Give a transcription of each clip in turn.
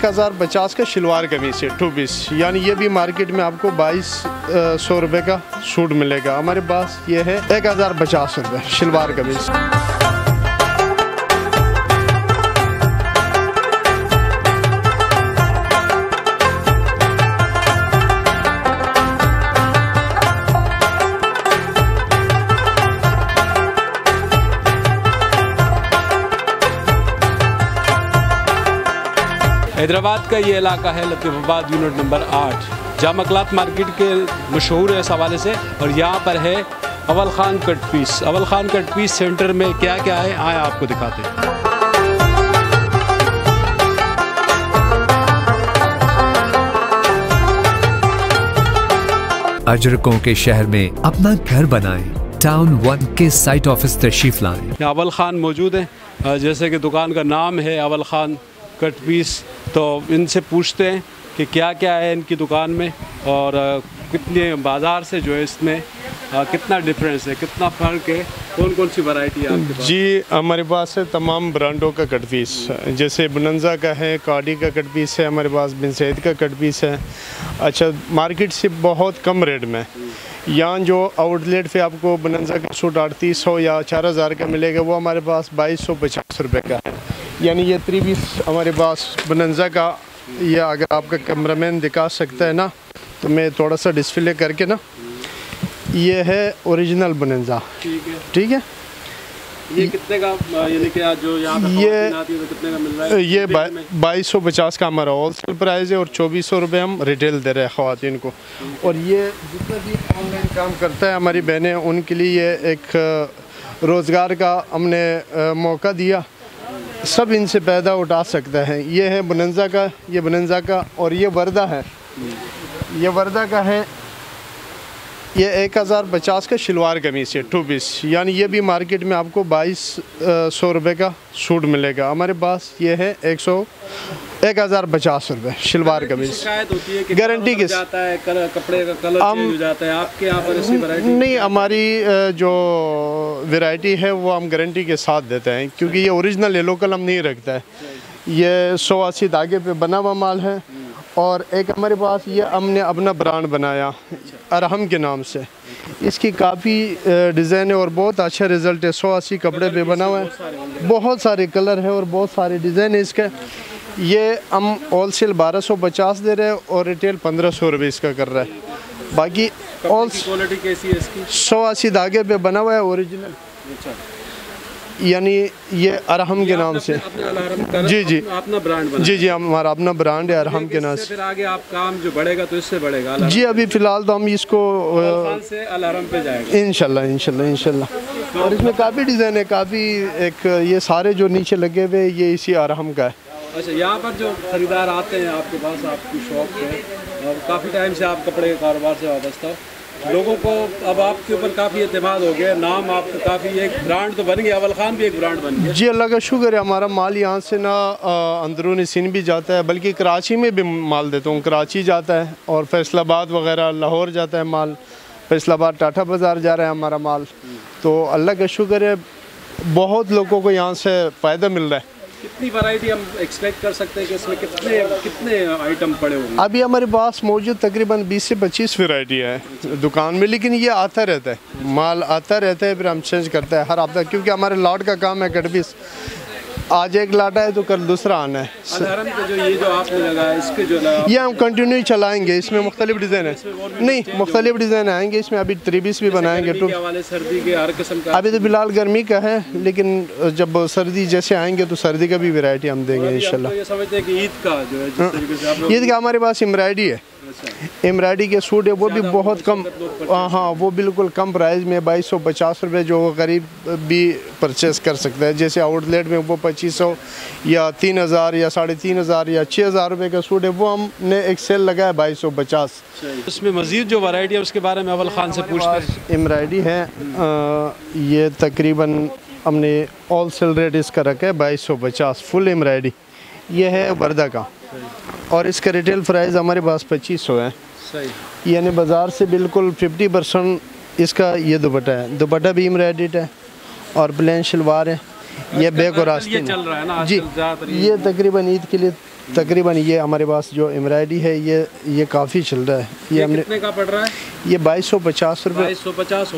1050 का शलवार कमीज है 2 पीस, यानी ये भी मार्केट में आपको 2200 रुपये का सूट मिलेगा। हमारे पास ये है 1050 रुपये शलवार कमीज। हैदराबाद का ये इलाका है Latifabad unit number 8, Jama cloth market के मशहूर है इस हवाले से। और यहाँ पर है अव्वल खान कट पीस। अव्वल खान कट पीस सेंटर में क्या क्या है आए आपको दिखाते हैं। अजरकों के शहर में अपना घर बनाएं, टाउन 1 के साइट ऑफिस तशरीफ लाएं। अव्वल खान मौजूद है, जैसे कि दुकान का नाम है अव्वल खान कट पीस, तो इनसे पूछते हैं कि क्या क्या है इनकी दुकान में और कितने बाज़ार से जो है इसमें कितना डिफरेंस है, कितना फ़र्क है, कौन कौन सी वैरायटी है आपके पास? जी, हमारे पास है तमाम ब्रांडों का कट पीस, जैसे बनंजा का है, कार्डी का कट पीस है, हमारे पास बिन सैद का कट पीस है। अच्छा, मार्केट से बहुत कम रेट में यहाँ जो आउटलेट पे आपको बनंजा का सूट 3800 या 4000 का मिलेगा, वो हमारे पास 2250 रुपये का है। यानी ये 3 पीस हमारे पास बनंजा का, ये अगर आपका कैमरामैन दिखा सकता है ना, तो मैं थोड़ा सा डिस्प्ले करके ना, ये है ओरिजिनल बनंजा। ठीक है। ये कितने का, यानी कि जो यहाँ पे तो कितने का मिल रहा है? ये 2250 का हमारा होलसेल प्राइस है और 2400 रुपये हम रिटेल दे रहे हैं ख़वातीन को। और ये जितना भी ऑनलाइन काम करता है हमारी बहनें, उनके लिए ये एक रोज़गार का हमने मौका दिया, सब इनसे पैदा उठा सकता है। ये है बनंजा का, ये बनंजा का, और ये वर्दा है, ये वर्दा का है। ये 1050 का शलवार कमीज है 2 पीस, यानी ये भी मार्केट में आपको 2200 रुपये का सूट मिलेगा। हमारे पास ये है 1050 रुपये शलवार कमीज। गारंटी के जाता है, कपड़े का कलर चेंज हो जाता है, आपके यहाँ पर ऐसी वैरायटी नहीं, हमारी जो वैरायटी है वो हम गारंटी के साथ देते हैं, क्योंकि ये ओरिजिनल है, लोकल हम नहीं रखता है। ये 180 धागे पे बना हुआ माल है। और एक हमारे पास ये हमने अपना ब्रांड बनाया अरहम के नाम से, इसकी काफ़ी डिज़ाइन है और बहुत अच्छा रिज़ल्ट है। 180 कपड़े पे बना हुआ है, बहुत सारे कलर है और बहुत सारे डिज़ाइन है इसका। ये हम होलसेल 1250 दे रहे हैं और रिटेल 1500 रुपये इसका कर रहा है। बाकी क्वालिटी कैसी है इसकी? 180 धागे पे बना हुआ है ओरिजिनल, यानी ये अरहम के नाम से। जी जी, अपना ब्रांड बना? जी, हमारा अपना ब्रांड है अरहम के नाम से। फिर आगे आप काम जो बढ़ेगा तो इससे बढ़ेगा? जी, अभी फ़िलहाल तो हम इसको से अल-हरम पे जाएगा इंशाल्लाह। और इसमें काफ़ी डिज़ाइन है, काफ़ी एक ये सारे जो नीचे लगे हुए ये इसी अरहम का है। अच्छा, यहाँ पर जो खरीदार आते हैं आपके पास, आपकी शॉप है और काफ़ी टाइम से आप कपड़े के कारोबार से वाबस्ता हो, लोगों को अब आपके ऊपर काफ़ी एतमाद हो गया, नाम आपका काफ़ी एक ब्रांड तो बन गया, अव्वल खान भी एक ब्रांड बन गया। जी, अल्लाह का शुक्र है, हमारा माल यहाँ से ना अंदरूनी सिंध भी जाता है, बल्कि कराची में भी माल देता हूँ। कराची जाता है और फैसलाबाद वगैरह, लाहौर जाता है माल, फैसलाबाद टाटा बाज़ार जा रहा है हमारा माल। तो अल्लाह का शुक्र है, बहुत लोगों को यहाँ से फ़ायदा मिल रहा है। कितनी वैरायटी हम एक्सपेक्ट कर सकते हैं कि इसमें कितने आइटम पड़े होंगे? अभी हमारे पास मौजूद तकरीबन 20 से 25 वैरायटी है दुकान में, लेकिन ये आता रहता है, माल आता रहता है, फिर हम चेंज करते हैं हर हफ्ता, क्योंकि हमारे लॉट का काम है कट पीस। आज एक लाटा है तो कल दूसरा आना है। अल-हरम के जो ये जो आपने लगाया, इसके जो लगा, ये हम कंटिन्यू चलाएंगे। इसमें मुख्तलिफ डिज़ाइन है, नहीं मुख्तलिफ डिज़ाइन आएंगे इसमें। अभी 3 पीस भी बनाएंगे, सर्दी के हर किस्म का। अभी तो फिलहाल गर्मी का है, लेकिन जब सर्दी जैसे आएंगे तो सर्दी का भी वैरायटी हम देंगे इंशाल्लाह। ये समझते हैं कि ईद का जो है, जिस तरीके से आप लोग, ईद का हमारे पास एम्ब्रॉयडरी है, एम्ब्रॉयडरी के सूट है, वो भी बहुत कम, हाँ वो बिल्कुल कम प्राइस में 2250 रुपये, जो गरीब भी परचेस कर सकता है। जैसे आउटलेट में वो 2500 या 3000 या 3500 या 6000 रुपये का सूट है, वो हमने एक सेल लगाया 2250। उसमें मज़ीद जो वैरायटी है उसके बारे में अव्वल खान से पूछते हैं। एम्ब्रॉयडरी है, ये तकरीबन हमने होल सेल रेट इसका रखा है 2250 फुल एम्ब्रॉयडरी। ये है वर्दा का और इसका रिटेल प्राइस हमारे पास 2500 है। सही, यानी बाज़ार से बिल्कुल 50% इसका ये दुपट्टा है। दुपट्टा भी एम्ब्रॉयडर्ड है और प्लेन शलवार है। ये बैक और आस्तीन चल रहा है ना जी, ये तकरीबन ईद के लिए तकरीबन ये हमारे पास जो एम्ब्रॉयडरी है ये काफ़ी चल रहा है। ये कितने का पड़ रहा है? ये 2250 रुपये 2250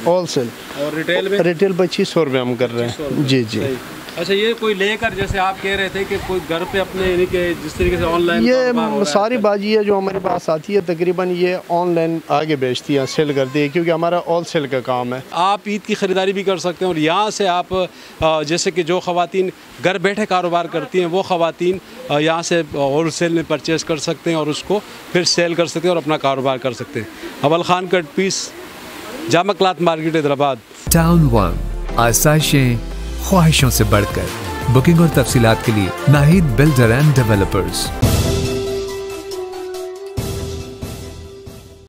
होलसेल और रिटेल में 2500 रुपये हम कर रहे हैं। जी जी। अच्छा, ये कोई लेकर, जैसे आप कह रहे थे कि कोई घर पे अपने यानी कि जिस तरीके से ऑनलाइन ये सारी बाजी है जो हमारे पास आती है तकरीबन ये ऑनलाइन आगे बेचती है, सेल करती है, क्योंकि हमारा होल सेल का काम है। आप ईद की ख़रीदारी भी कर सकते हैं और यहाँ से आप जैसे कि जो ख़वातीन घर बैठे कारोबार करती हैं वो ख़वातीन यहाँ से होल सेल में परचेज़ कर सकते हैं और उसको फिर सेल कर सकते हैं और अपना कारोबार कर सकते हैं। Awwal Khan cut piece, Jama cloth market, Hyderabad. Town one, आसाइशें ख्वाहिशों से बढ़कर। बुकिंग और तफसीलात के लिए नाहिद बिल्डर एंड डेवलपर्स।